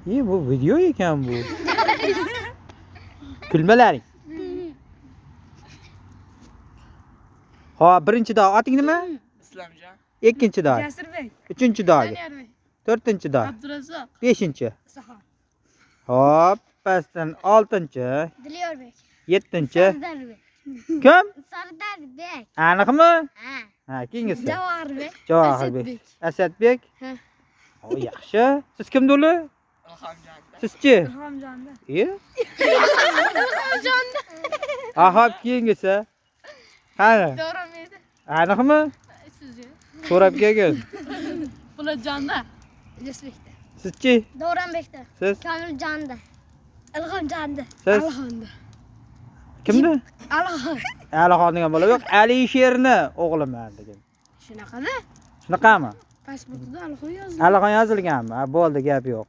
Bu video ekan bu. Kulmalaring. Xo'p, birinchi dog' oting nima? Islomjon. Ikkinchi dog'. Jasurbek. Uchinchi dog'. Doniyorbek. To'rtinchi dog'. Abdurazzoq. Beshinchi. Sahon. Hop, pastdan 6-chi, Dilyorbek. 7-chi. Sardarbek. Kim? Sardarbek. Aniqmi? Ha. Ha, keyingisi. Javohirbek. Javohirbek. Asadbek. Ha. O, yaxshi. Siz kimda uli? Ilhomjonda. Sizchi? Ilhomjonda. Ahab keyingisi. Qani? Davron edi. Aniqmi? Sizga. So'rab kelgin. Bulatjonda. Ilyosbekda. Sizchi? Davronbekda. Siz? Komiljonda. Ilhomjonda. Siz? Alixonda. Kimni? Alixon. Alixon degan bola yo'q, Alisherni o'g'liman degan. Shunaqami? Shunaqami? Pasportida Alixon yozdi. Alixon yozilganmi? Ha, bo'ldi, gap yo'q.